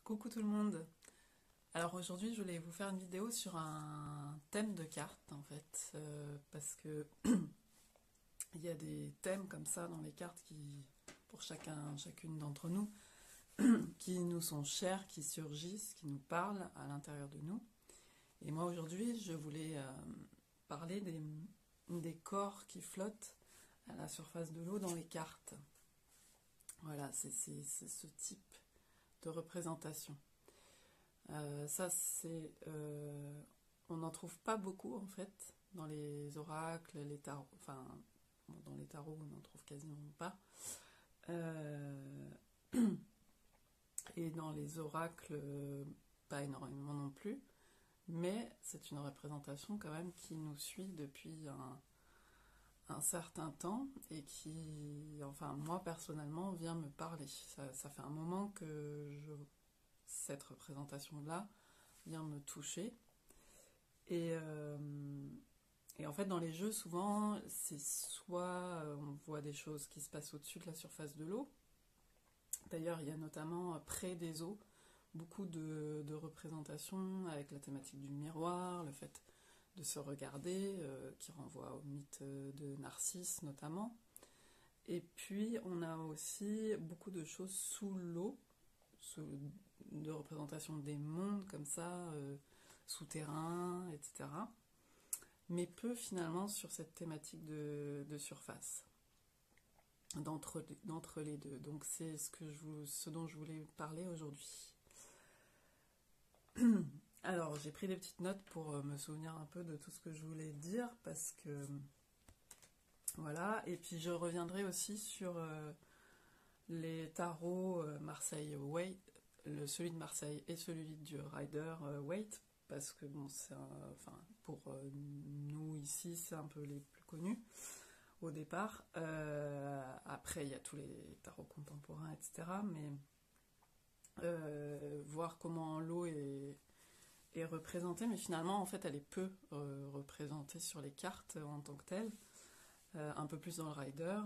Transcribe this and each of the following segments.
Coucou tout le monde. Alors aujourd'hui je voulais vous faire une vidéo sur un thème de cartes en fait, parce que il y a des thèmes comme ça dans les cartes qui, pour chacune d'entre nous, qui nous sont chers, qui surgissent, qui nous parlent à l'intérieur de nous. Et moi aujourd'hui je voulais parler des corps qui flottent à la surface de l'eau dans les cartes. Voilà, c'est ce type de représentation. On n'en trouve pas beaucoup en fait dans les oracles, les tarots, enfin bon, dans les tarots on n'en trouve quasiment pas. Et dans les oracles, pas énormément non plus, mais c'est une représentation quand même qui nous suit depuis un certain temps et qui, enfin moi personnellement, vient me parler. Ça fait un moment que cette représentation-là vient me toucher. Et en fait, dans les jeux, souvent, c'est soit on voit des choses qui se passent au-dessus de la surface de l'eau. D'ailleurs, il y a notamment près des eaux beaucoup de représentations avec la thématique du miroir, le fait de se regarder, qui renvoie au mythe de Narcisse notamment. Et puis, on a aussi beaucoup de choses sous l'eau, de représentation des mondes comme ça, souterrains, etc. Mais peu finalement sur cette thématique de surface, d'entre les deux. Donc c'est ce dont je voulais parler aujourd'hui. Alors j'ai pris des petites notes pour me souvenir un peu de tout ce que je voulais dire, parce que voilà, et puis je reviendrai aussi sur les tarots Marseille Waite, celui de Marseille et celui du Rider Waite, parce que bon, pour nous ici, c'est un peu les plus connus au départ. Après, il y a tous les tarots contemporains, etc. Mais voir comment l'eau est représentée, mais finalement, en fait, elle est peu représentée sur les cartes en tant que telle. Un peu plus dans le Rider.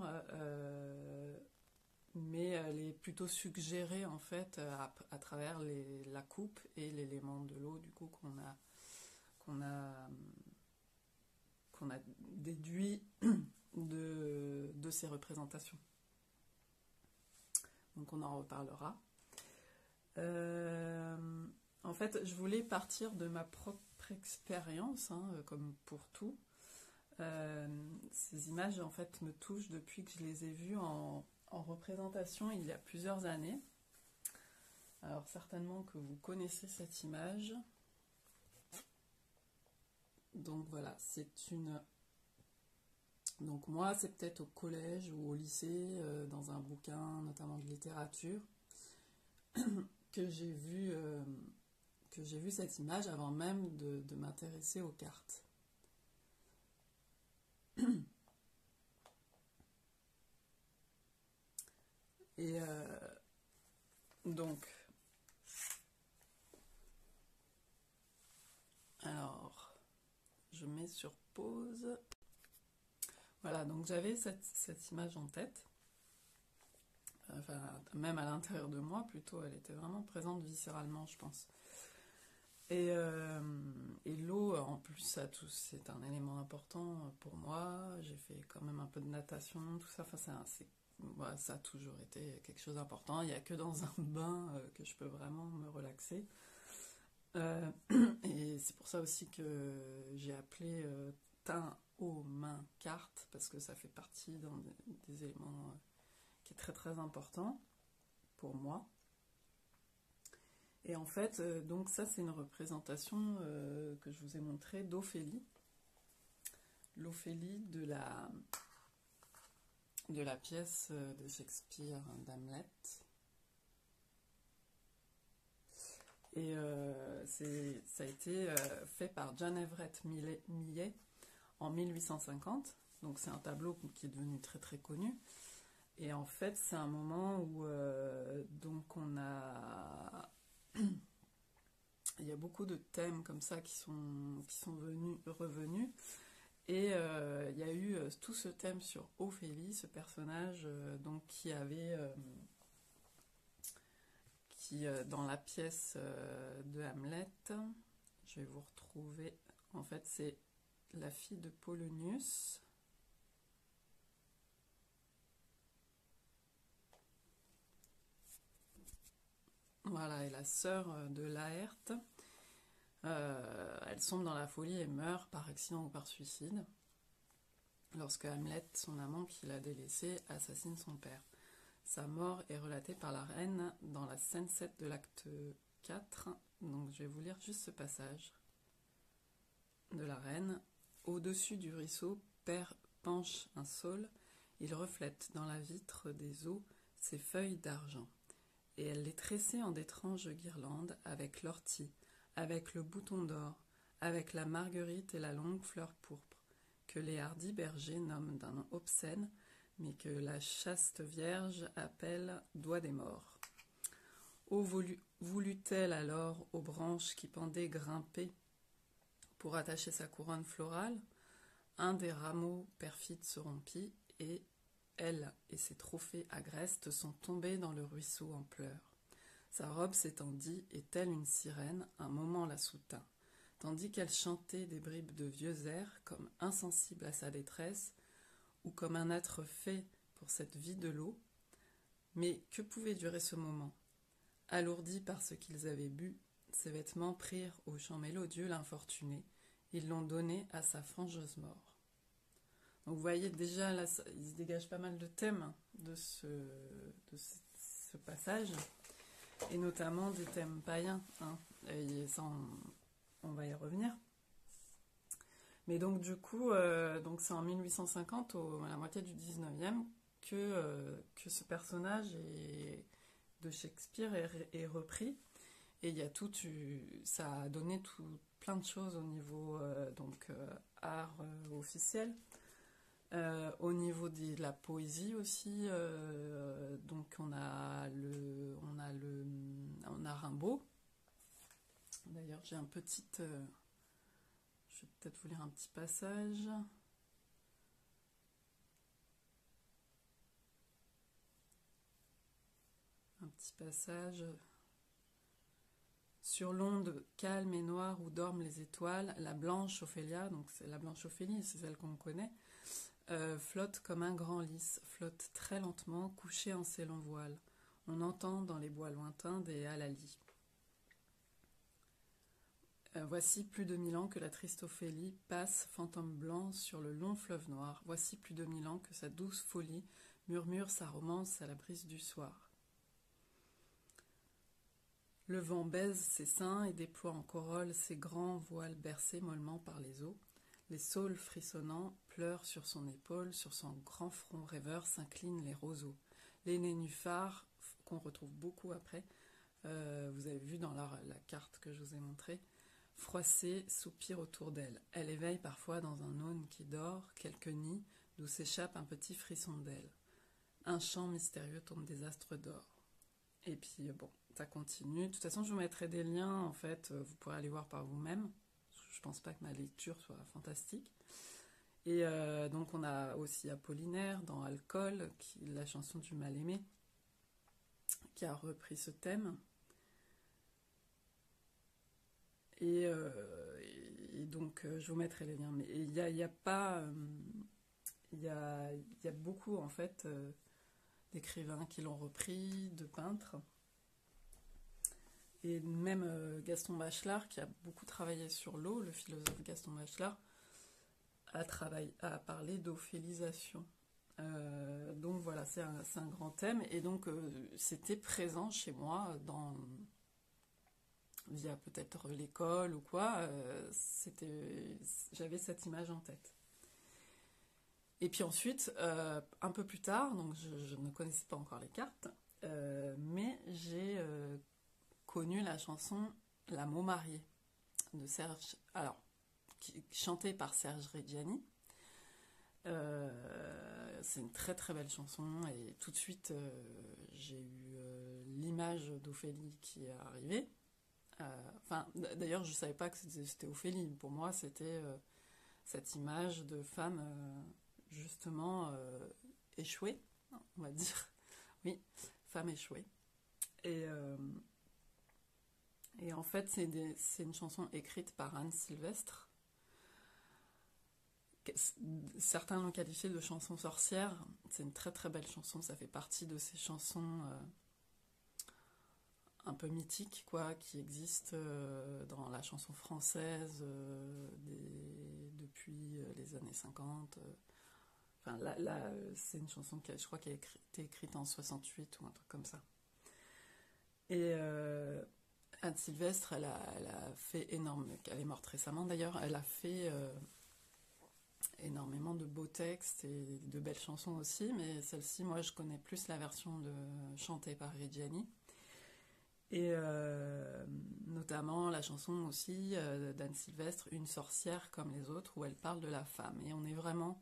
Mais elle est plutôt suggérée en fait à travers la coupe et l'élément de l'eau du coup qu'on a déduit de ces représentations. Donc on en reparlera. En fait, je voulais partir de ma propre expérience, comme pour tout. Ces images en fait me touchent depuis que je les ai vues en représentation il y a plusieurs années. Alors certainement que vous connaissez cette image. Donc voilà, donc moi c'est peut-être au collège ou au lycée, dans un bouquin notamment de littérature, que j'ai vu cette image avant même de m'intéresser aux cartes. Et donc, alors, je mets sur pause. Voilà, donc j'avais cette image en tête, enfin, même à l'intérieur de moi plutôt, elle était vraiment présente viscéralement, je pense. Et l'eau, en plus, c'est un élément important pour moi. J'ai fait quand même un peu de natation, tout ça. Enfin, voilà, ça a toujours été quelque chose d'important. Il n'y a que dans un bain que je peux vraiment me relaxer. Et c'est pour ça aussi que j'ai appelé teint, eau, main, carte, parce que ça fait partie des éléments qui est très très important pour moi. Et en fait, donc ça c'est une représentation que je vous ai montrée d'Ophélie. L'Ophélie de la pièce de Shakespeare d'Hamlet. Et ça a été fait par John Everett Millet en 1850. Donc c'est un tableau qui est devenu très très connu. Et en fait, c'est un moment où donc il y a beaucoup de thèmes comme ça qui sont revenus. Et il y a eu tout ce thème sur Ophélie, ce personnage donc qui puis dans la pièce de Hamlet, je vais vous retrouver, en fait c'est la fille de Polonius. Voilà, et la sœur de Laerte. Elle sombre dans la folie et meurt par accident ou par suicide lorsque Hamlet, son amant qui l'a délaissé, assassine son père. Sa mort est relatée par la reine dans la scène 7 de l'acte 4. Donc je vais vous lire juste ce passage de la reine. Au-dessus du ruisseau, père penche un saule. Il reflète dans la vitre des eaux ses feuilles d'argent. Et elle les tressait en d'étranges guirlandes avec l'ortie, avec le bouton d'or, avec la marguerite et la longue fleur pourpre, que les hardis bergers nomment d'un nom obscène, mais que la chaste vierge appelle doigt des morts. Oh, voulut-elle alors aux branches qui pendaient grimper pour attacher sa couronne florale? Un des rameaux perfides se rompit, et elle et ses trophées agrestes sont tombés dans le ruisseau en pleurs. Sa robe s'étendit, et telle une sirène, un moment la soutint, tandis qu'elle chantait des bribes de vieux airs, comme insensible à sa détresse, ou comme un être fait pour cette vie de l'eau. Mais que pouvait durer ce moment? Alourdis par ce qu'ils avaient bu, ses vêtements prirent au chant mélodieux l'infortuné, ils l'ont donné à sa fangeuse mort. Donc vous voyez déjà là, il se dégage pas mal de thèmes de ce passage, et notamment des thèmes païens, hein. Et ça on va y revenir. Mais donc du coup, donc c'est en 1850, à la moitié du 19e, que ce personnage de Shakespeare est repris. Et il y a ça a donné plein de choses au niveau art officiel, au niveau de la poésie aussi. Donc on a Rimbaud. D'ailleurs j'ai je vais peut-être vous lire un petit passage. Sur l'onde calme et noire où dorment les étoiles, la blanche Ophélia, donc c'est la blanche Ophélie, c'est celle qu'on connaît, flotte comme un grand lys, flotte très lentement, couchée en ses longs voiles. On entend dans les bois lointains des halalis. Voici plus de 1000 ans que la triste Ophélie passe, fantôme blanc, sur le long fleuve noir. Voici plus de 1000 ans que sa douce folie murmure sa romance à la brise du soir. Le vent baise ses seins et déploie en corolle ses grands voiles bercés mollement par les eaux. Les saules frissonnants pleurent sur son épaule, sur son grand front rêveur s'inclinent les roseaux. Les nénuphars, qu'on retrouve beaucoup après, vous avez vu dans la carte que je vous ai montrée, froissée soupire autour d'elle. Elle éveille parfois dans un aune qui dort quelques nids d'où s'échappe un petit frisson d'elle. Un chant mystérieux tombe des astres d'or. Et puis bon, ça continue. De toute façon, je vous mettrai des liens, en fait, vous pourrez aller voir par vous-même. Je pense pas que ma lecture soit fantastique. Et donc on a aussi Apollinaire dans Alcool, la chanson du mal-aimé, qui a repris ce thème. Et donc je vous mettrai les liens. Mais il y a beaucoup en fait d'écrivains qui l'ont repris, de peintres. Et même Gaston Bachelard, qui a beaucoup travaillé sur l'eau, le philosophe Gaston Bachelard, a parlé d'ophélisation. Donc voilà, c'est un grand thème. Et donc c'était présent chez moi via peut-être l'école ou quoi, j'avais cette image en tête. Et puis ensuite, un peu plus tard, donc je ne connaissais pas encore les cartes, mais j'ai connu la chanson L'amour marié de Serge, chantée par Serge Reggiani. C'est une très très belle chanson, et tout de suite j'ai eu l'image d'Ophélie qui est arrivée. D'ailleurs je ne savais pas que c'était Ophélie. Pour moi c'était cette image de femme justement échouée, on va dire. Oui, femme échouée. Et Et en fait, c'est une chanson écrite par Anne Sylvestre. Certains l'ont qualifiée de chanson sorcière. C'est une très très belle chanson. Ça fait partie de ces chansons un peu mythiques, quoi, qui existent dans la chanson française depuis les années 50. Enfin, là c'est une chanson je crois qui a été écrite en 68 ou un truc comme ça. Et Anne Sylvestre, elle a fait énorme. Elle est morte récemment d'ailleurs. Elle a fait énormément de beaux textes et de belles chansons aussi, mais celle-ci, moi, je connais plus la version chantée par Reggiani. Et notamment la chanson aussi d'Anne Sylvestre, Une sorcière comme les autres, où elle parle de la femme. Et on est vraiment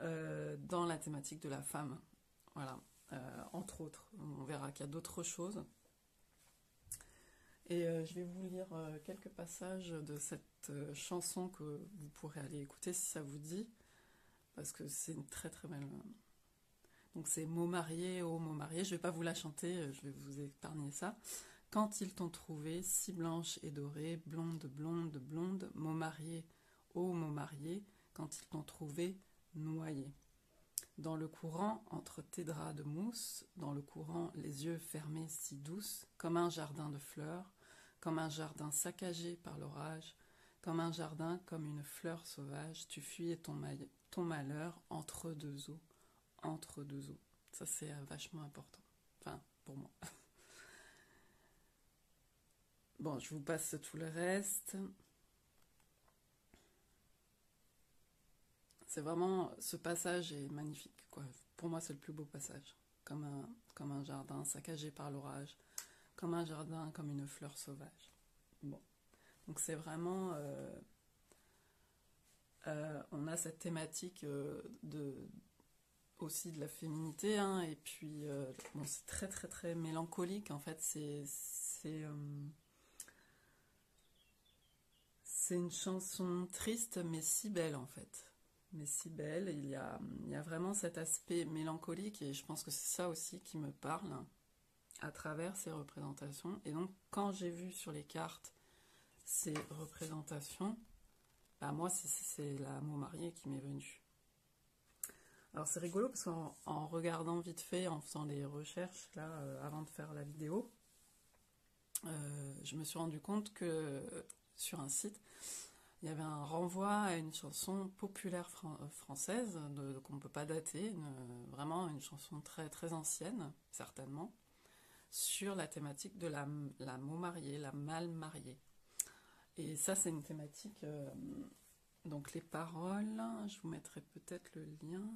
dans la thématique de la femme. Voilà, entre autres. On verra qu'il y a d'autres choses. Et je vais vous lire quelques passages de cette chanson que vous pourrez aller écouter si ça vous dit, parce que c'est une très très belle... Donc c'est Mots mariés, oh mots mariés, je ne vais pas vous la chanter, je vais vous épargner ça. Quand ils t'ont trouvé, si blanche et dorée, blonde, blonde, blonde, mots mariés, oh mots mariés, quand ils t'ont trouvé, noyée. Dans le courant, entre tes draps de mousse, dans le courant, les yeux fermés si douces, comme un jardin de fleurs, comme un jardin saccagé par l'orage, comme un jardin, comme une fleur sauvage, tu fuyais ton malheur entre deux eaux, entre deux eaux. Ça, c'est vachement important. Enfin, pour moi. Bon, je vous passe tout le reste. C'est vraiment... Ce passage est magnifique, quoi. Pour moi, c'est le plus beau passage. Comme un jardin saccagé par l'orage, comme un jardin, comme une fleur sauvage. Bon. Donc c'est vraiment... on a cette thématique aussi de la féminité, hein, et puis bon, c'est très très très mélancolique, en fait. C'est une chanson triste, mais si belle, en fait. Mais si belle, il y a vraiment cet aspect mélancolique, et je pense que c'est ça aussi qui me parle à travers ces représentations. Et donc, quand j'ai vu sur les cartes ces représentations, bah moi, c'est la mot mariée qui m'est venue. Alors, c'est rigolo, parce qu'en regardant vite fait, en faisant les recherches, là, avant de faire la vidéo, je me suis rendu compte que sur un site, il y avait un renvoi à une chanson populaire française qu'on ne peut pas dater, vraiment une chanson très, très ancienne, certainement, sur la thématique de la mot mariée, la mal mariée. Et ça, c'est une thématique... donc les paroles, je vous mettrai peut-être le lien.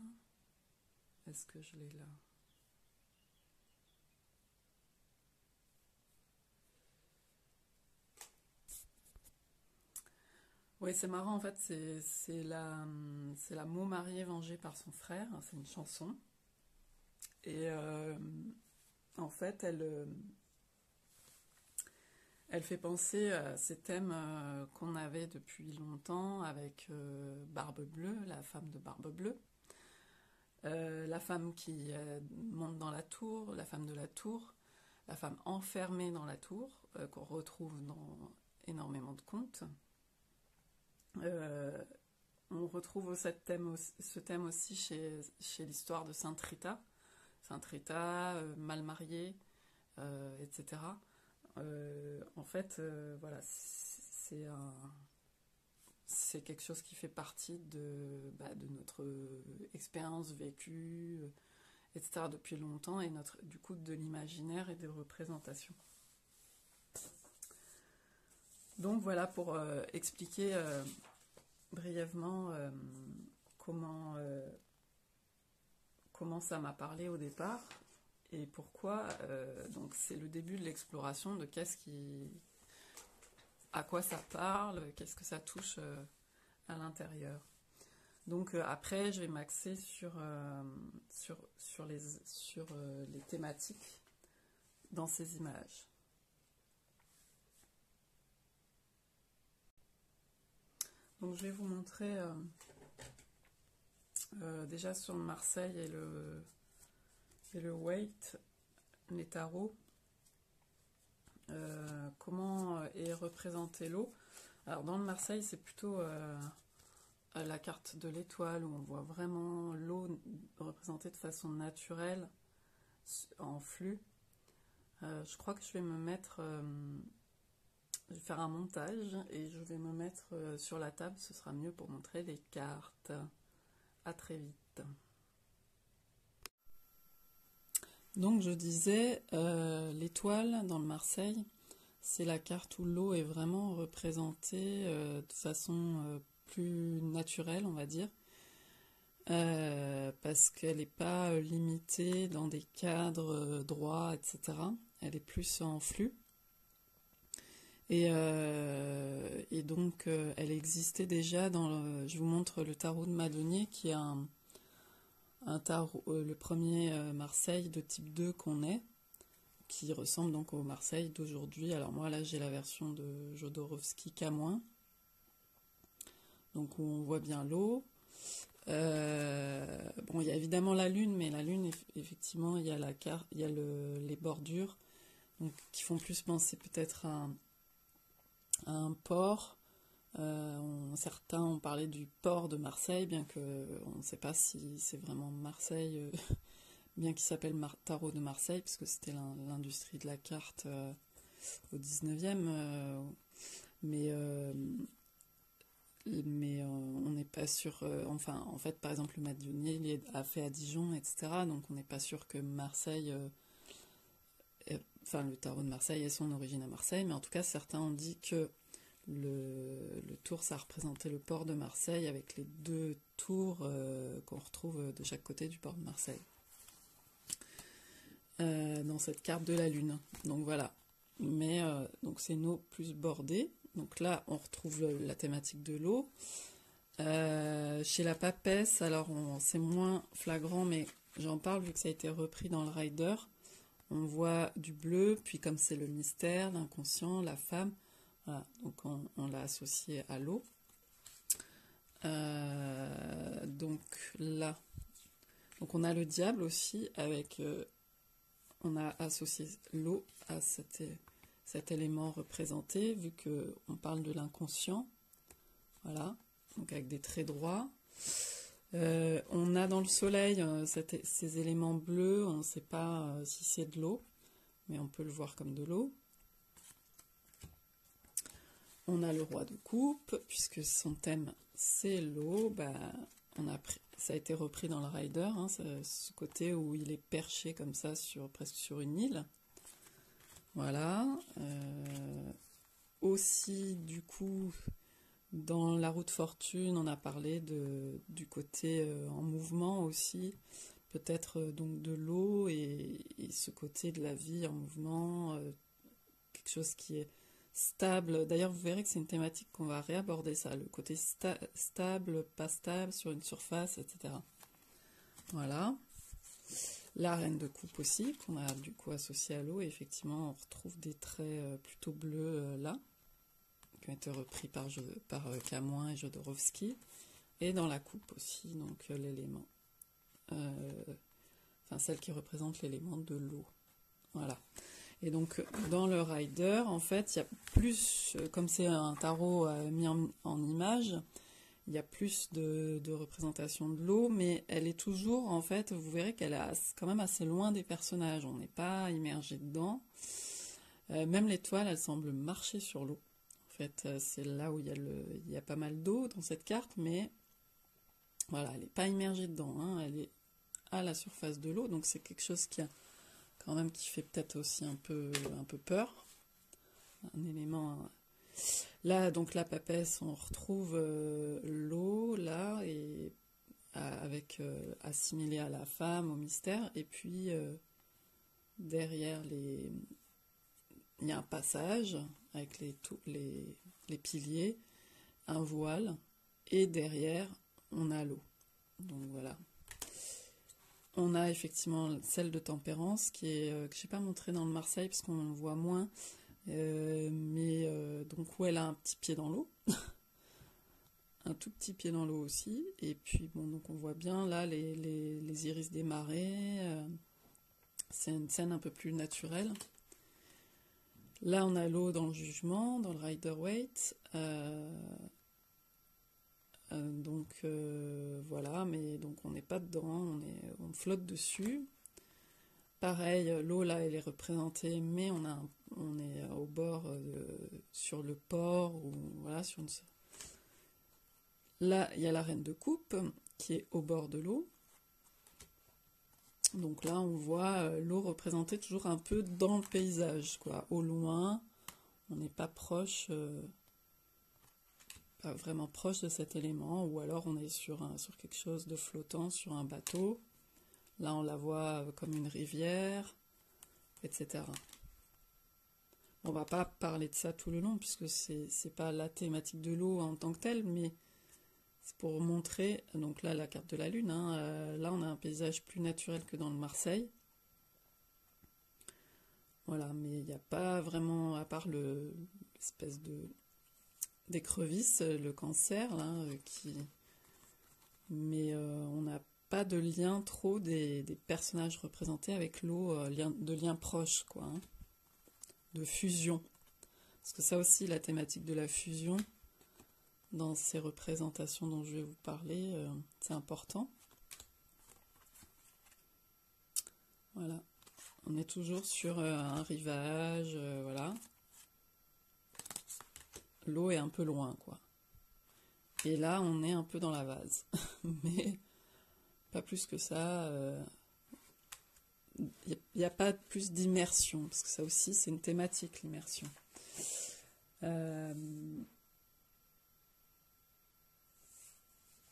Est-ce que je l'ai là ? Oui, c'est marrant, en fait, c'est la mot mariée vengée par son frère, c'est une chanson. Et en fait, elle fait penser à ces thèmes qu'on avait depuis longtemps avec Barbe Bleue, la femme de Barbe Bleue. La femme qui monte dans la tour, la femme de la tour, la femme enfermée dans la tour, qu'on retrouve dans énormément de contes. On retrouve ce thème aussi chez l'histoire de Sainte Rita. Sainte Rita, mal mariée, etc. En fait, voilà, c'est quelque chose qui fait partie de notre expérience vécue, etc. depuis longtemps, et du coup de l'imaginaire et des représentations. Donc voilà pour expliquer brièvement comment ça m'a parlé au départ et pourquoi. Donc c'est le début de l'exploration de à quoi ça parle, qu'est-ce que ça touche à l'intérieur. Donc après, je vais m'axer sur les thématiques dans ces images. Donc je vais vous montrer déjà sur Marseille et le Waite, les tarots, comment représenter l'eau. Alors dans le Marseille, c'est plutôt la carte de l'étoile où on voit vraiment l'eau représentée de façon naturelle en flux. Je crois que je vais me mettre, je vais faire un montage et je vais me mettre sur la table, ce sera mieux pour montrer les cartes. À très vite. Donc je disais, l'étoile dans le Marseille, c'est la carte où l'eau est vraiment représentée de façon plus naturelle, on va dire, parce qu'elle n'est pas limitée dans des cadres droits, etc. Elle est plus en flux. Et donc, elle existait déjà dans je vous montre le tarot de Madonier, qui est un tarot, le premier Marseille de type 2 qu'on ait, qui ressemble donc au Marseille d'aujourd'hui. Alors moi, là, j'ai la version de Jodorowsky K-. Donc, où on voit bien l'eau. Bon, il y a évidemment la lune, mais la lune, effectivement, il y a la carte, il y a les bordures, donc, qui font plus penser peut-être à un port. Certains ont parlé du port de Marseille, bien qu'on ne sait pas si c'est vraiment Marseille, bien qu'il s'appelle Tarot de Marseille, puisque c'était l'industrie de la carte au 19e, mais on n'est pas sûr. Enfin, en fait, par exemple, le Madonier il a fait à Dijon, etc. Donc on n'est pas sûr que Marseille... Enfin, le tarot de Marseille ait son origine à Marseille, mais en tout cas, certains ont dit que le tour, ça représentait le port de Marseille avec les deux tours qu'on retrouve de chaque côté du port de Marseille. Dans cette carte de la Lune. Donc voilà. Mais donc c'est une eau plus bordée. Donc là, on retrouve la thématique de l'eau. Chez la papesse, alors c'est moins flagrant, mais j'en parle vu que ça a été repris dans le Rider. On voit du bleu, puis comme c'est le mystère, l'inconscient, la femme, voilà, donc on l'a associé à l'eau. Donc là, donc on a le diable aussi, avec, on a associé l'eau à cet élément représenté, vu qu'on parle de l'inconscient, voilà, donc avec des traits droits. On a dans le soleil ces éléments bleus, on ne sait pas si c'est de l'eau, mais on peut le voir comme de l'eau. On a le roi de coupe, puisque son thème c'est l'eau, ça a été repris dans le Rider, hein, ce côté où il est perché comme ça, presque sur une île. Voilà. Aussi, du coup... Dans la roue de fortune, on a parlé du côté en mouvement aussi, peut-être donc de l'eau et ce côté de la vie en mouvement, quelque chose qui est stable. D'ailleurs, vous verrez que c'est une thématique qu'on va réaborder ça, le côté stable, pas stable, sur une surface, etc. Voilà. La reine de coupe aussi, qu'on a du coup associée à l'eau, et effectivement, on retrouve des traits plutôt bleus là, qui ont été repris par K- et Jodorowsky, et dans la coupe aussi, donc l'élément, celle qui représente l'élément de l'eau. Voilà. Et donc dans le Rider, en fait, il y a plus, comme c'est un tarot mis en image, il y a plus de représentation de l'eau, mais elle est toujours, en fait, vous verrez qu'elle est quand même assez loin des personnages, on n'est pas immergé dedans. Même l'étoile, elle semble marcher sur l'eau. En fait, c'est là où il y a pas mal d'eau dans cette carte, mais voilà, elle n'est pas immergée dedans, hein, elle est à la surface de l'eau, donc c'est quelque chose qui fait peut-être aussi un peu peur, un élément. Là, donc la papesse, on retrouve l'eau là et avec assimilé à la femme, au mystère, et puis derrière il y a un passage avec les piliers, un voile, et derrière, on a l'eau. Donc voilà. On a effectivement celle de tempérance, que je n'ai pas montrée dans le Marseille, parce qu'on le voit moins, donc où elle a un petit pied dans l'eau, un tout petit pied dans l'eau aussi, et puis bon, donc on voit bien là les iris des marais, c'est une scène un peu plus naturelle. Là, on a l'eau dans le jugement, dans le Rider-Waite. Voilà, mais donc on n'est pas dedans, on flotte dessus. Pareil, l'eau là, elle est représentée, mais on est au bord, sur le port, ou voilà, Là, il y a la reine de coupe qui est au bord de l'eau. Donc là, on voit l'eau représentée toujours un peu dans le paysage, quoi, au loin. On n'est pas proche, pas vraiment proche de cet élément, ou alors on est sur quelque chose de flottant, sur un bateau. Là, on la voit comme une rivière, etc. On va pas parler de ça tout le long, puisque c'est pas la thématique de l'eau en tant que telle, mais c'est pour montrer, donc là, la carte de la Lune, hein, là, on a un paysage plus naturel que dans le Marseille. Voilà, mais il n'y a pas vraiment, à part l'espèce d'écrevisse, le cancer, là, mais on n'a pas de lien trop des personnages représentés avec l'eau, de lien proche, quoi, hein, de fusion. Parce que ça aussi, la thématique de la fusion, dans ces représentations dont je vais vous parler, c'est important. Voilà. On est toujours sur un rivage, voilà. L'eau est un peu loin, quoi. Et là, on est un peu dans la vase. Mais pas plus que ça. Il n'y a pas plus d'immersion, parce que ça aussi, c'est une thématique, l'immersion.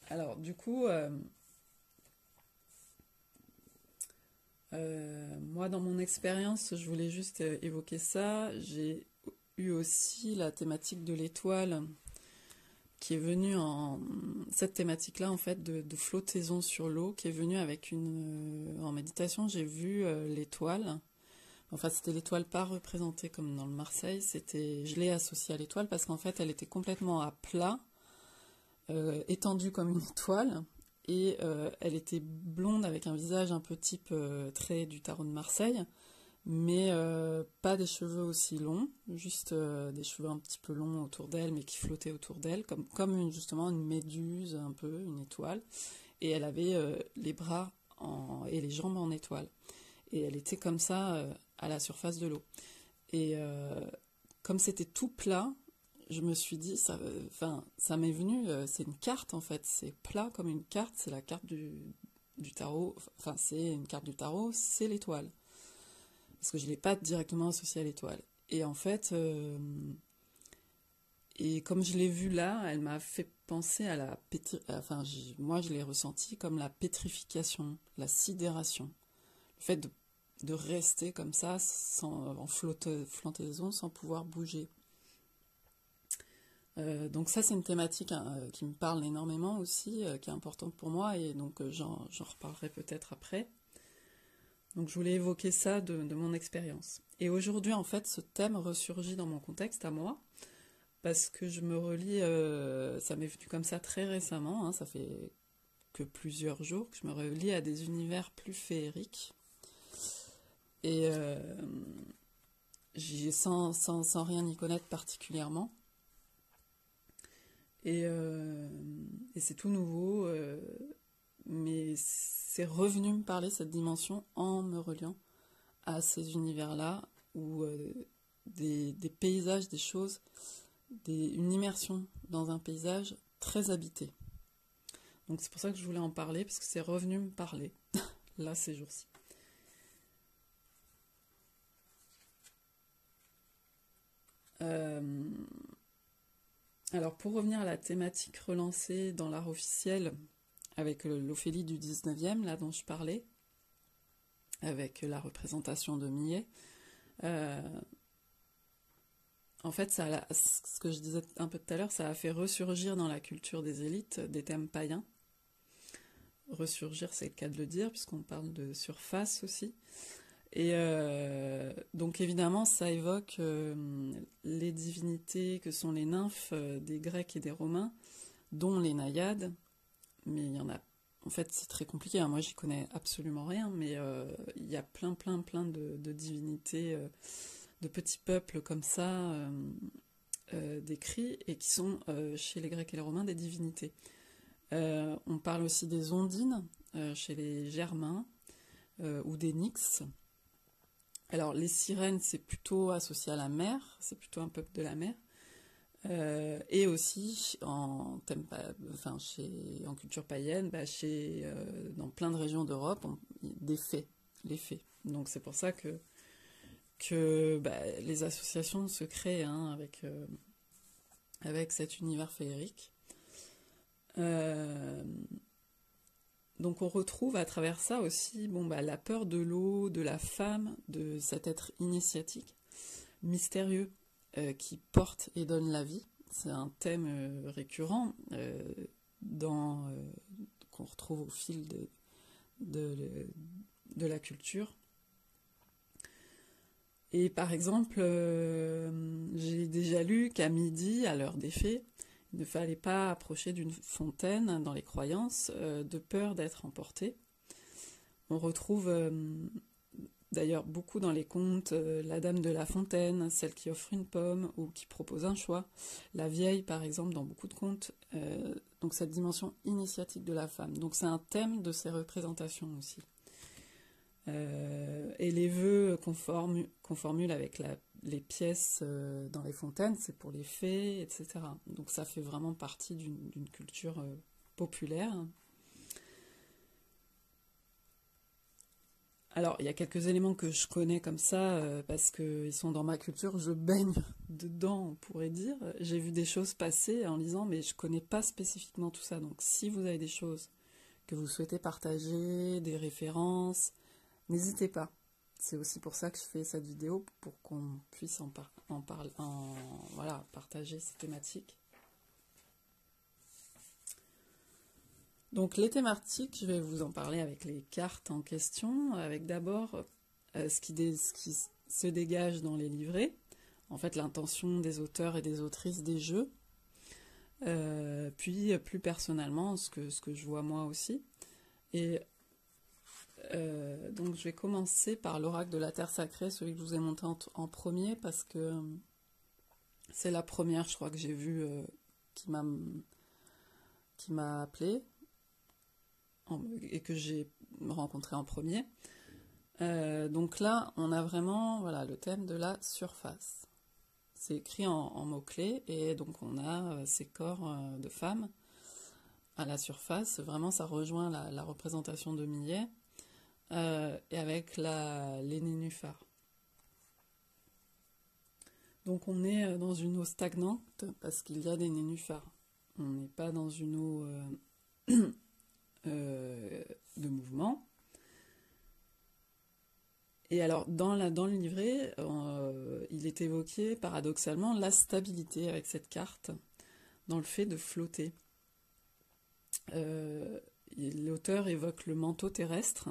Alors, du coup, moi, dans mon expérience, je voulais juste évoquer ça. J'ai eu aussi la thématique de l'étoile qui est venue cette thématique-là, en fait, de flottaison sur l'eau, qui est venue avec en méditation, j'ai vu l'étoile. Enfin, c'était l'étoile pas représentée comme dans le Marseille, je l'ai associée à l'étoile parce qu'en fait, elle était complètement à plat, étendue comme une étoile, et elle était blonde avec un visage un peu type trait du tarot de Marseille, mais pas des cheveux aussi longs, juste des cheveux un petit peu longs autour d'elle, mais qui flottaient autour d'elle, comme justement une méduse, un peu, une étoile, et elle avait les bras et les jambes en étoile, et elle était comme ça à la surface de l'eau. Et comme c'était tout plat, je me suis dit, ça m'est venu, c'est une carte en fait, c'est plat comme une carte, c'est la carte du tarot, enfin c'est une carte du tarot, c'est l'étoile. Parce que je ne l'ai pas directement associée à l'étoile. Et en fait, et comme je l'ai vue là, elle m'a fait penser à moi je l'ai ressenti comme la pétrification, la sidération. Le fait de rester comme ça, en flottaison, sans pouvoir bouger. Donc ça, c'est une thématique qui me parle énormément aussi, qui est importante pour moi, et donc j'en reparlerai peut-être après. Donc je voulais évoquer ça de mon expérience. Et aujourd'hui, en fait, ce thème ressurgit dans mon contexte à moi, parce que je me relie, ça m'est venu comme ça très récemment, hein, ça fait que plusieurs jours que je me relie à des univers plus féeriques. Et sans rien y connaître particulièrement. Et c'est tout nouveau, mais c'est revenu me parler, cette dimension, en me reliant à ces univers-là, où des paysages, des choses, une immersion dans un paysage très habité. Donc c'est pour ça que je voulais en parler, parce que c'est revenu me parler, là, ces jours-ci. Alors, pour revenir à la thématique relancée dans l'art officiel, avec l'Ophélie du 19e, là dont je parlais, avec la représentation de Millet, en fait, ce que je disais un peu tout à l'heure, ça a fait ressurgir dans la culture des élites des thèmes païens. Ressurgir, c'est le cas de le dire, puisqu'on parle de surface aussi. Et donc évidemment, ça évoque les divinités que sont les nymphes des Grecs et des Romains, dont les naïades. Mais il y en a. En fait, c'est très compliqué. Hein. Moi, j'y connais absolument rien, mais il y a plein de divinités de petits peuples comme ça décrits, et qui sont chez les Grecs et les Romains des divinités. On parle aussi des ondines chez les Germains ou des Nyx. Alors les sirènes, c'est plutôt associé à la mer, c'est plutôt un peuple de la mer. Et aussi en culture païenne, dans plein de régions d'Europe, des fées, les fées. Donc c'est pour ça que les associations se créent avec cet univers féerique. Donc on retrouve à travers ça aussi la peur de l'eau, de la femme, de cet être initiatique, mystérieux, qui porte et donne la vie. C'est un thème récurrent qu'on retrouve au fil de la culture. Et par exemple, j'ai déjà lu qu'à midi, à l'heure des fées, il ne fallait pas approcher d'une fontaine dans les croyances, de peur d'être emporté. On retrouve d'ailleurs beaucoup dans les contes la dame de la fontaine, celle qui offre une pomme ou qui propose un choix, la vieille par exemple dans beaucoup de contes, donc cette dimension initiatique de la femme. Donc c'est un thème de ces représentations aussi. Et les vœux qu'on formule avec les pièces dans les fontaines, c'est pour les fées, etc. Donc ça fait vraiment partie d'une culture populaire. Alors, il y a quelques éléments que je connais comme ça, parce qu'ils sont dans ma culture, je baigne dedans, on pourrait dire. J'ai vu des choses passer en lisant, mais je connais pas spécifiquement tout ça. Donc, si vous avez des choses que vous souhaitez partager, des références, n'hésitez pas. C'est aussi pour ça que je fais cette vidéo, pour qu'on puisse partager ces thématiques. Donc les thématiques, je vais vous en parler avec les cartes en question, avec d'abord ce qui se dégage dans les livrets, en fait l'intention des auteurs et des autrices des jeux, puis plus personnellement ce que je vois moi aussi. Et donc je vais commencer par l'oracle de la Terre Sacrée, celui que je vous ai montré en premier, parce que c'est la première, je crois, que j'ai vue qui m'a appelée et que j'ai rencontré en premier. Donc là, on a vraiment le thème de la surface. C'est écrit en mots-clés, et donc on a ces corps de femmes à la surface. Vraiment, ça rejoint la représentation de Millet, et avec les nénuphars. Donc on est dans une eau stagnante parce qu'il y a des nénuphars. On n'est pas dans une eau de mouvement. Et alors dans le livret, il est évoqué paradoxalement la stabilité avec cette carte, dans le fait de flotter. L'auteur évoque le manteau terrestre,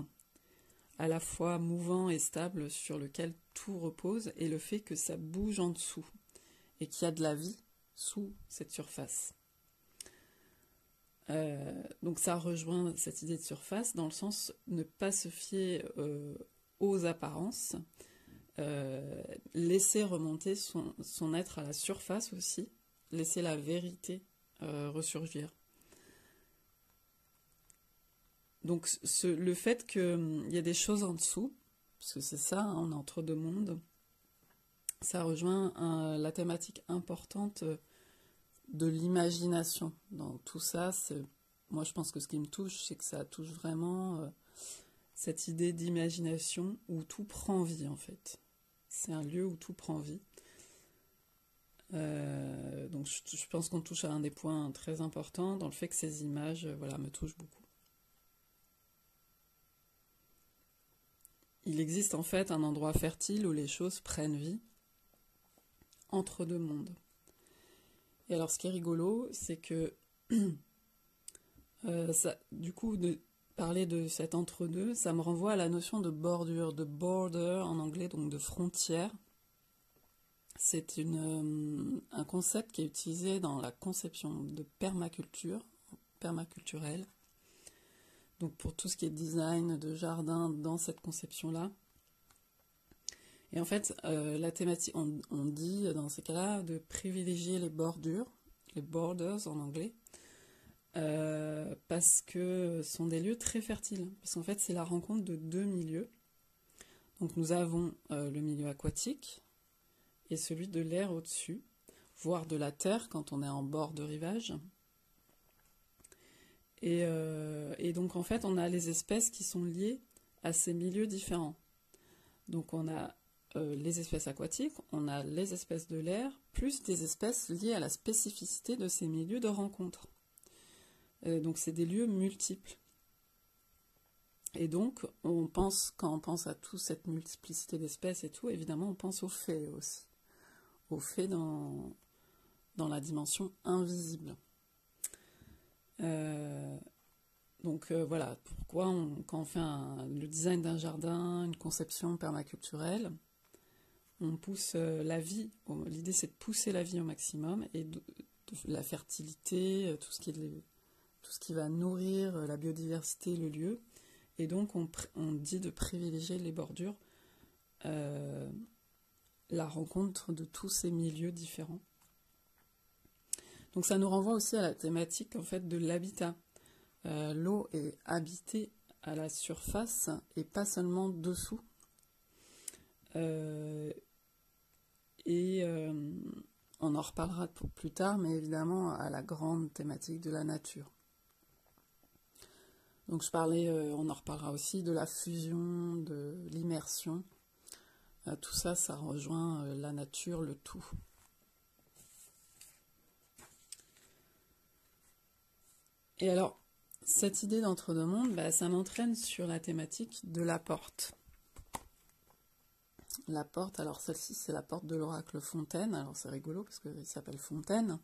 à la fois mouvant et stable, sur lequel tout repose, et le fait que ça bouge en dessous, et qu'il y a de la vie sous cette surface. Donc ça rejoint cette idée de surface, dans le sens ne pas se fier aux apparences, laisser remonter son être à la surface aussi, laisser la vérité ressurgir. Donc le fait qu'il y a des choses en dessous, parce que c'est ça, on est entre deux mondes, ça rejoint la thématique importante de l'imagination. Dans tout ça, moi je pense que ce qui me touche, c'est que ça touche vraiment cette idée d'imagination où tout prend vie en fait. C'est un lieu où tout prend vie. Donc je pense qu'on touche à un des points très importants dans le fait que ces images me touchent beaucoup. Il existe en fait un endroit fertile où les choses prennent vie, entre deux mondes. Et alors ce qui est rigolo, c'est que du coup, de parler de cet entre-deux, ça me renvoie à la notion de bordure, de border en anglais, donc de frontière. C'est un concept qui est utilisé dans la conception de permaculturelle. Donc pour tout ce qui est design de jardin dans cette conception-là. Et en fait, la thématique, on dit dans ces cas-là de privilégier les bordures, les borders en anglais, parce que ce sont des lieux très fertiles. Parce qu'en fait, c'est la rencontre de deux milieux. Donc nous avons le milieu aquatique et celui de l'air au-dessus, voire de la terre quand on est en bord de rivage. Et donc en fait, on a les espèces qui sont liées à ces milieux différents. Donc on a les espèces aquatiques, on a les espèces de l'air, plus des espèces liées à la spécificité de ces milieux de rencontre. Donc c'est des lieux multiples. Et donc, quand on pense à toute cette multiplicité d'espèces et tout, évidemment, on pense aux fées aussi. Aux fées dans la dimension invisible. Donc voilà, pourquoi quand on fait le design d'un jardin, une conception permaculturelle, on pousse la vie. L'idée, c'est de pousser la vie au maximum et de la fertilité, tout ce qui va nourrir la biodiversité, le lieu. Et donc, on dit de privilégier les bordures, la rencontre de tous ces milieux différents. Donc, ça nous renvoie aussi à la thématique en fait de l'habitat. L'eau est habitée à la surface et pas seulement dessous. On en reparlera plus tard, mais évidemment à la grande thématique de la nature. Donc on en reparlera aussi de la fusion, de l'immersion. Tout ça, ça rejoint la nature, le tout. Et alors, cette idée d'entre-deux mondes, ça m'entraîne sur la thématique de la porte. La porte, alors celle-ci, c'est la porte de l'oracle Fontaine. Alors c'est rigolo parce qu'il s'appelle Fontaine.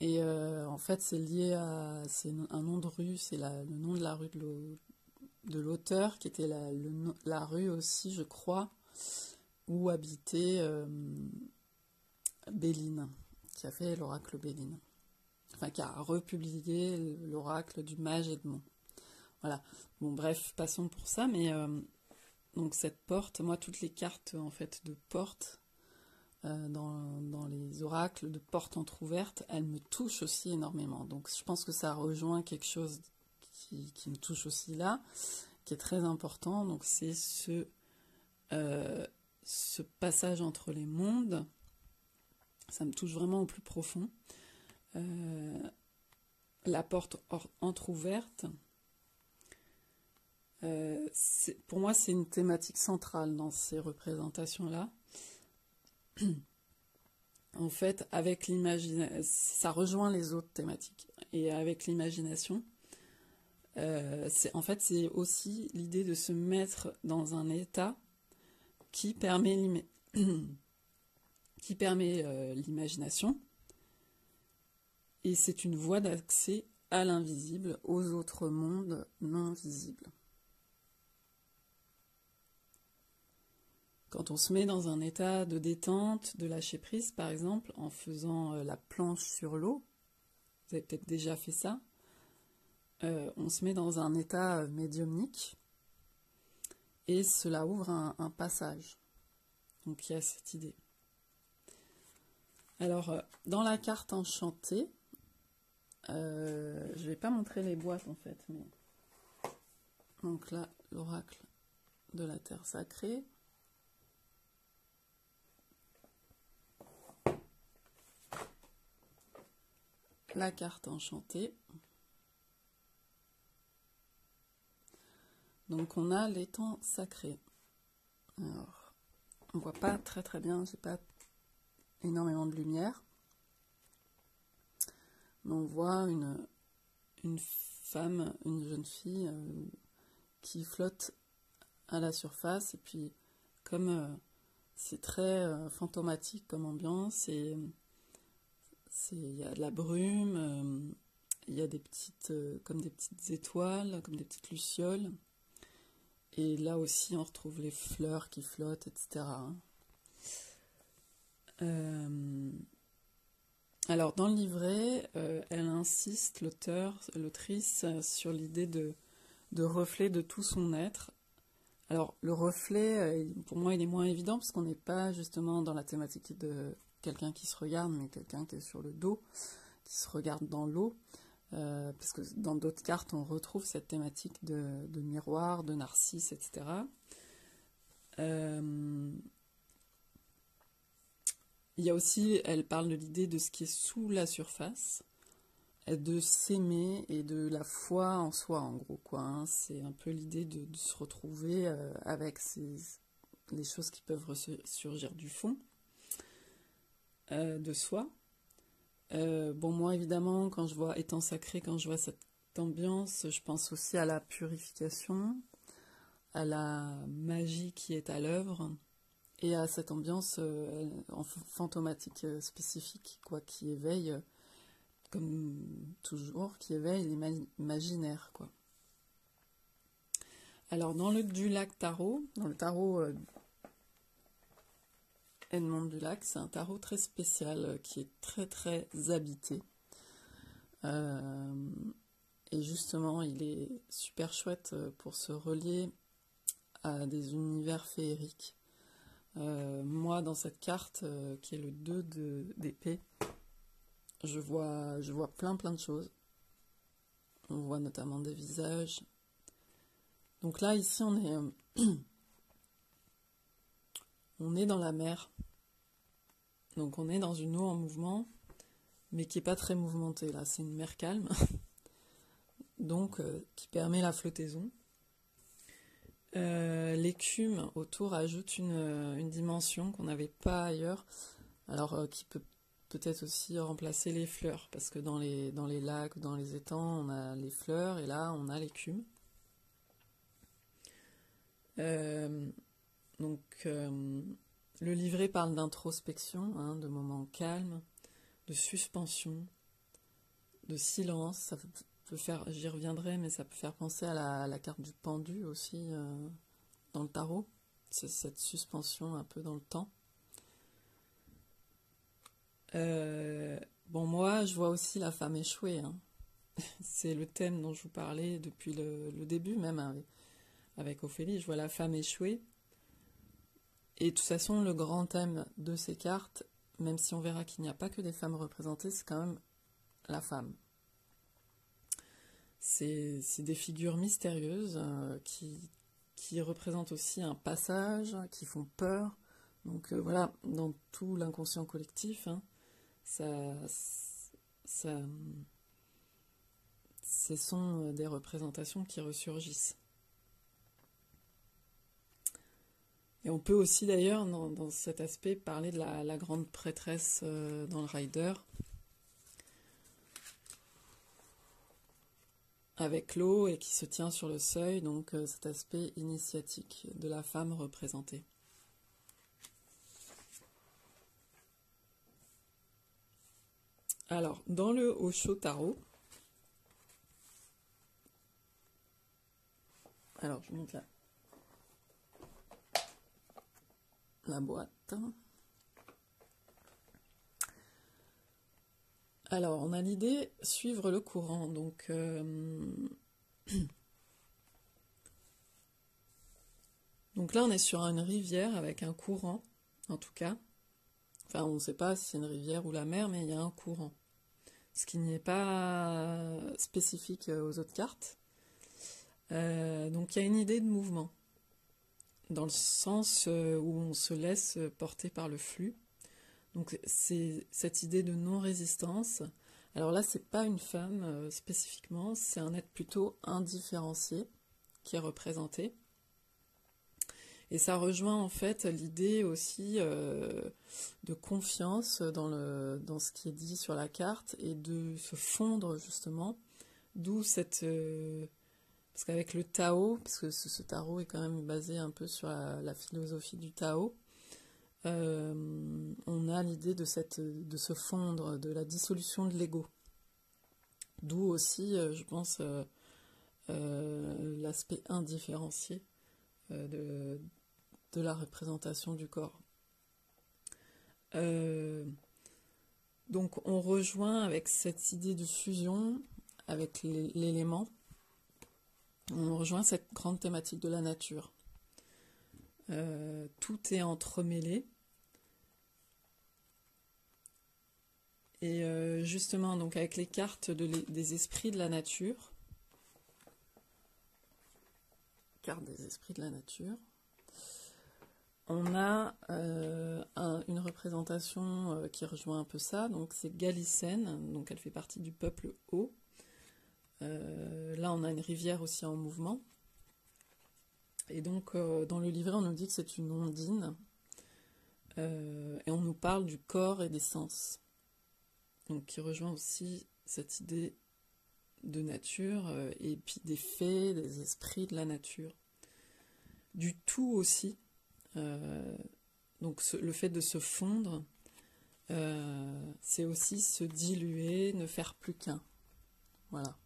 Et en fait, c'est lié à... C'est un nom de rue, c'est le nom de la rue de l'auteur, qui était la rue aussi, je crois, où habitait Béline, qui a fait l'oracle Béline. Enfin, qui a republié l'oracle du mage Edmond. Voilà. Bon, bref, passons pour ça, mais donc cette porte, moi, toutes les cartes, en fait, de porte, dans les oracles de porte entrouverte, elles me touchent aussi énormément. Donc je pense que ça rejoint quelque chose qui me touche aussi là, qui est très important. Donc c'est ce passage entre les mondes. Ça me touche vraiment au plus profond. La porte entrouverte, pour moi c'est une thématique centrale dans ces représentations-là. En fait, avec l'imagination, ça rejoint les autres thématiques. Et avec l'imagination, c'est aussi l'idée de se mettre dans un état qui permet l'imagination. Et c'est une voie d'accès à l'invisible, aux autres mondes non visibles. Quand on se met dans un état de détente, de lâcher prise, par exemple, en faisant la planche sur l'eau, vous avez peut-être déjà fait ça, on se met dans un état médiumnique et cela ouvre un passage. Donc il y a cette idée. Alors, dans la carte enchantée, je ne vais pas montrer les boîtes en fait, mais donc là, l'oracle de la terre sacrée. La carte enchantée. Donc on a l'étang sacré. Alors, on voit pas très très bien, j'ai pas énormément de lumière. Mais on voit une femme, une jeune fille qui flotte à la surface, et puis comme c'est très fantomatique comme ambiance, et il y a de la brume, il y a comme des petites étoiles, comme des petites lucioles. Et là aussi, on retrouve les fleurs qui flottent, etc. Alors, dans le livret, elle insiste, l'autrice, sur l'idée de reflet de tout son être, Alors, le reflet, pour moi, il est moins évident, parce qu'on n'est pas justement dans la thématique de quelqu'un qui se regarde, mais quelqu'un qui est sur le dos, qui se regarde dans l'eau. Parce que dans d'autres cartes, on retrouve cette thématique de miroir, de narcisse, etc. Il y a aussi, elle parle de l'idée de ce qui est sous la surface, de s'aimer et de la foi en soi, en gros, quoi, hein. C'est un peu l'idée de se retrouver avec les choses qui peuvent ressurgir du fond de soi. Bon, moi, évidemment, quand je vois étang sacré, quand je vois cette ambiance, je pense aussi à la purification, à la magie qui est à l'œuvre, et à cette ambiance fantomatique spécifique, quoi, qui éveille, comme toujours, qui éveille l'imaginaire, quoi. Alors, dans le Dulac Tarot, dans le tarot Edmond Dulac, c'est un tarot très spécial, qui est très très habité. Et justement, il est super chouette pour se relier à des univers féeriques. Moi, dans cette carte, qui est le 2 d'épée, je vois plein de choses. On voit notamment des visages. Donc là, ici, on est dans la mer. Donc on est dans une eau en mouvement, mais qui n'est pas très mouvementée. Là, c'est une mer calme, donc qui permet la flottaison. L'écume autour ajoute une dimension qu'on n'avait pas ailleurs, alors qui peut peut-être aussi remplacer les fleurs, parce que dans les lacs, dans les étangs, on a les fleurs, et là, on a l'écume. Donc, le livret parle d'introspection, hein, de moments calmes, de suspension, de silence. Ça peut faire, j'y reviendrai, mais ça peut faire penser à la carte du pendu aussi dans le tarot. C'est cette suspension un peu dans le temps. Bon, moi, je vois aussi la femme échouée, hein. C'est le thème dont je vous parlais depuis le début, même avec Ophélie. Je vois la femme échouée. Et de toute façon, le grand thème de ces cartes, même si on verra qu'il n'y a pas que des femmes représentées, c'est quand même la femme. C'est des figures mystérieuses qui représentent aussi un passage, qui font peur. Donc voilà, dans tout l'inconscient collectif, hein, ce sont des représentations qui ressurgissent. Et on peut aussi d'ailleurs, dans cet aspect, parler de la grande prêtresse dans le Rider, avec l'eau et qui se tient sur le seuil, donc cet aspect initiatique de la femme représentée. Alors, dans le Osho Tarot, alors je monte la boîte. Alors, on a l'idée suivre le courant, donc donc là on est sur une rivière avec un courant, en tout cas. Enfin, on ne sait pas si c'est une rivière ou la mer, mais il y a un courant. Ce qui n'est pas spécifique aux autres cartes. Donc il y a une idée de mouvement, dans le sens où on se laisse porter par le flux. Donc c'est cette idée de non-résistance. Alors là, c'est pas une femme spécifiquement, c'est un être plutôt indifférencié qui est représenté. Et ça rejoint en fait l'idée aussi de confiance dans ce qui est dit sur la carte et de se fondre justement, d'où cette... parce qu'avec le Tao, parce que ce tarot est quand même basé un peu sur la philosophie du Tao, on a l'idée de se fondre, de la dissolution de l'ego. D'où aussi, je pense, l'aspect indifférencié de la représentation du corps. Donc on rejoint avec cette idée de fusion avec l'élément, on rejoint cette grande thématique de la nature. tout est entremêlé. Et justement, donc avec les cartes des esprits de la nature, carte des esprits de la nature, on a une représentation qui rejoint un peu ça, donc c'est Galicène, donc elle fait partie du peuple Haut. Là on a une rivière aussi en mouvement. Et donc dans le livret on nous dit que c'est une ondine, et on nous parle du corps et des sens. Donc qui rejoint aussi cette idée de nature, et puis des fées, des esprits de la nature. Du tout aussi. Donc le fait de se fondre, c'est aussi se diluer, ne faire plus qu'un. Voilà.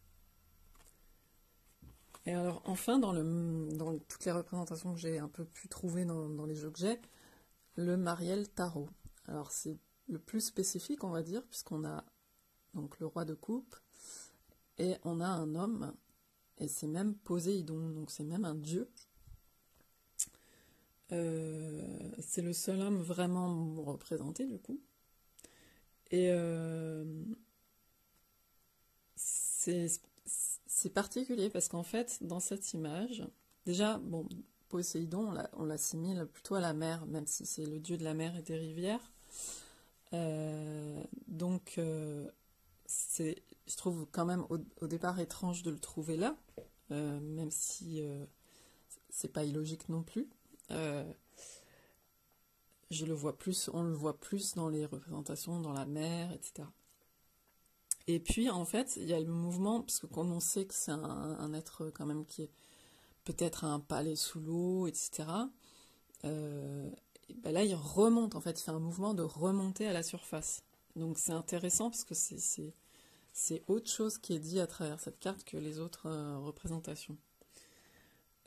Et alors enfin, dans toutes les représentations que j'ai un peu pu trouver dans les jeux que j'ai, le Mariel Tarot. Alors c'est le plus spécifique, on va dire, puisqu'on a donc le roi de coupe, et on a un homme, et c'est même Poséidon, donc c'est même un dieu. C'est le seul homme vraiment représenté du coup. Et c'est particulier parce qu'en fait, dans cette image, déjà, bon, Poséidon, on l'assimile plutôt à la mer, même si c'est le dieu de la mer et des rivières. Donc, je trouve quand même au départ étrange de le trouver là, même si c'est pas illogique non plus. On le voit plus dans les représentations, dans la mer, etc. Et puis, en fait, il y a le mouvement, parce que comme on sait que c'est un être quand même qui est peut-être un palais sous l'eau, etc., ben là, il remonte, en fait, il fait un mouvement de remonter à la surface. Donc c'est intéressant, parce que c'est autre chose qui est dit à travers cette carte que les autres représentations.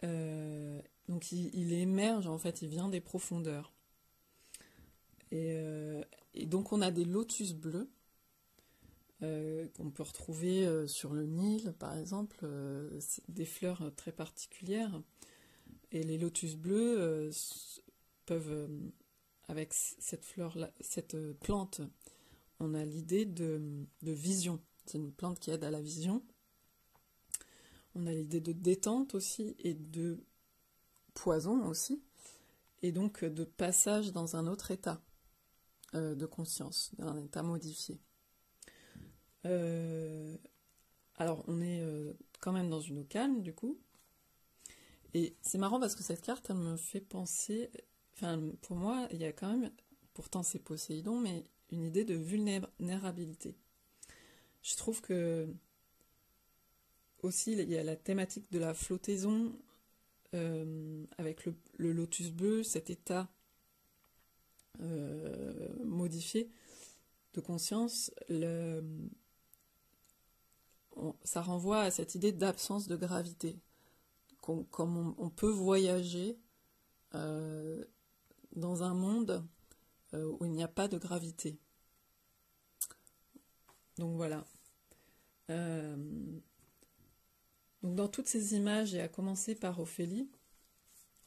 Donc il émerge, en fait, il vient des profondeurs. Et donc on a des lotus bleus qu'on peut retrouver sur le Nil, par exemple, des fleurs très particulières. Et les lotus bleus peuvent, avec cette fleur, cette plante, on a l'idée de vision. C'est une plante qui aide à la vision. On a l'idée de détente aussi, et de poison aussi, et donc de passage dans un autre état de conscience, d'un état modifié. Alors on est quand même dans une eau calme du coup, et c'est marrant parce que cette carte elle me fait penser, enfin pour moi il y a quand même, pourtant c'est Poséidon, mais une idée de vulnérabilité. Je trouve que aussi il y a la thématique de la flottaison avec le lotus bleu, cet état modifié de conscience, ça renvoie à cette idée d'absence de gravité, comme on peut voyager dans un monde où il n'y a pas de gravité. Donc voilà. Donc dans toutes ces images, et à commencer par Ophélie,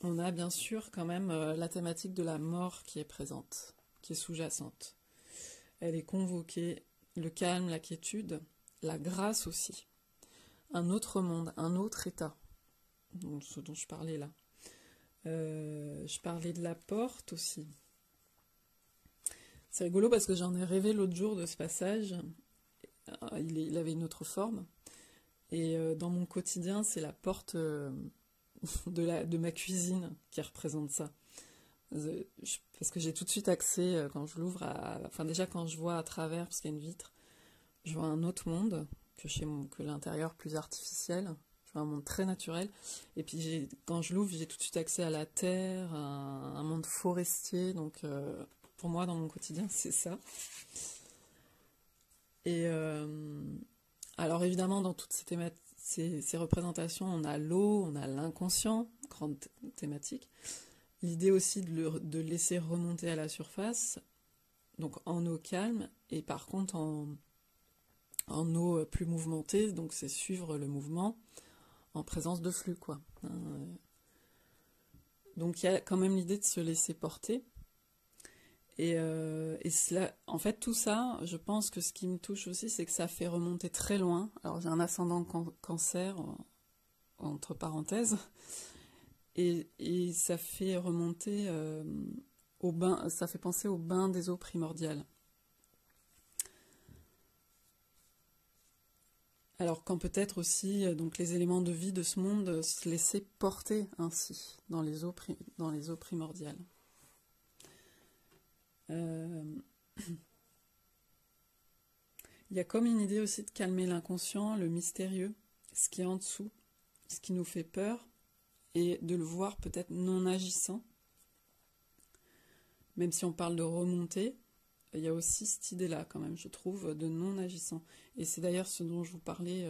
on a bien sûr quand même la thématique de la mort qui est présente, qui est sous-jacente. Elle est convoquée, le calme, la quiétude, la grâce aussi, un autre monde, un autre état, ce dont je parlais là. Je parlais de la porte aussi. C'est rigolo parce que j'en ai rêvé l'autre jour de ce passage. Il avait une autre forme. Et dans mon quotidien, c'est la porte de ma cuisine qui représente ça. Parce que j'ai tout de suite accès, quand je l'ouvre, enfin déjà quand je vois à travers, parce qu'il y a une vitre, je vois un autre monde que l'intérieur plus artificiel. Je vois un monde très naturel. Et puis quand je l'ouvre, j'ai tout de suite accès à la terre, à un monde forestier. Donc pour moi, dans mon quotidien, c'est ça. Et alors évidemment, dans toutes ces représentations, on a l'eau, on a l'inconscient, grande thématique. L'idée aussi de laisser remonter à la surface, donc en eau calme, et par contre en eau plus mouvementée, donc c'est suivre le mouvement en présence de flux, quoi. Donc il y a quand même l'idée de se laisser porter. Et cela, en fait, tout ça, je pense que ce qui me touche aussi, c'est que ça fait remonter très loin. Alors j'ai un ascendant cancer, entre parenthèses, et ça fait remonter au bain, ça fait penser au bain des eaux primordiales. Alors quand peut-être aussi donc les éléments de vie de ce monde se laissaient porter ainsi dans les eaux primordiales. Il y a comme une idée aussi de calmer l'inconscient, le mystérieux, ce qui est en dessous, ce qui nous fait peur, et de le voir peut-être non agissant. Même si on parle de remontée, il y a aussi cette idée-là quand même, je trouve, de non agissant. Et c'est d'ailleurs ce dont je vous parlais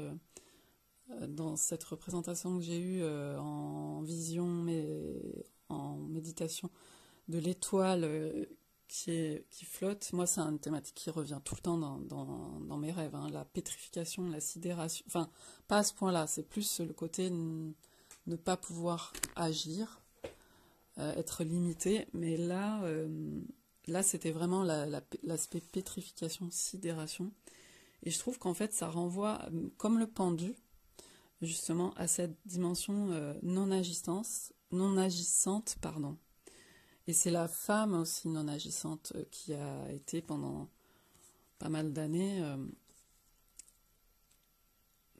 dans cette représentation que j'ai eue en vision, mais en méditation, de l'étoile qui flotte. Moi, c'est une thématique qui revient tout le temps dans mes rêves, hein, la pétrification, la sidération. Enfin, pas à ce point-là, c'est plus le côté ne pas pouvoir agir, être limité. Mais là c'était vraiment l'aspect pétrification, sidération. Et je trouve qu'en fait, ça renvoie, comme le pendu, justement, à cette dimension non agissante, pardon. Et c'est la femme aussi non agissante qui a été pendant pas mal d'années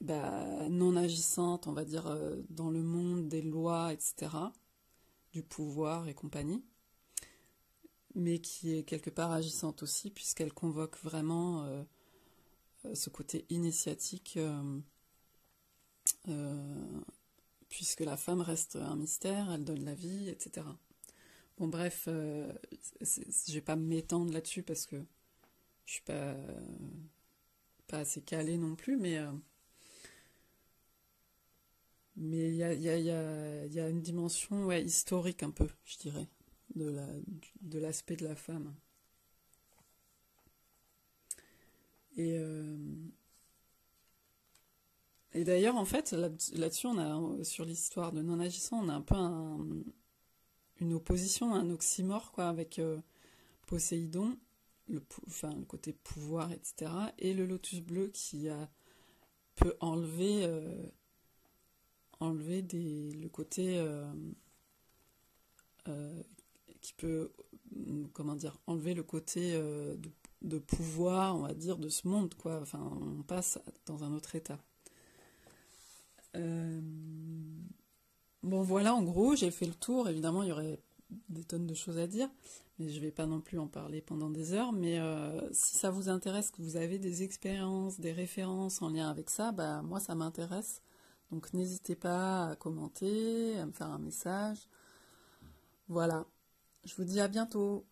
non agissante, on va dire, dans le monde des lois, etc., du pouvoir et compagnie, mais qui est quelque part agissante aussi, puisqu'elle convoque vraiment ce côté initiatique, puisque la femme reste un mystère, elle donne la vie, etc. Bon, bref, je vais pas m'étendre là-dessus parce que je suis pas assez calée non plus, mais il y a une dimension historique un peu, je dirais, de l'aspect de la femme. Et d'ailleurs, en fait, là-dessus, sur l'histoire de non-agissant, on a un peu une opposition, un oxymore, quoi, avec Poséidon, le côté pouvoir, etc., et le lotus bleu qui peut enlever le côté qui peut enlever le côté de pouvoir, on va dire, de ce monde, quoi. Enfin, on passe dans un autre état. Bon, voilà, en gros, j'ai fait le tour. Évidemment, il y aurait des tonnes de choses à dire, mais je ne vais pas non plus en parler pendant des heures. Mais si ça vous intéresse, que vous avez des expériences, des références en lien avec ça, moi, ça m'intéresse. Donc, n'hésitez pas à commenter, à me faire un message. Voilà. Je vous dis à bientôt.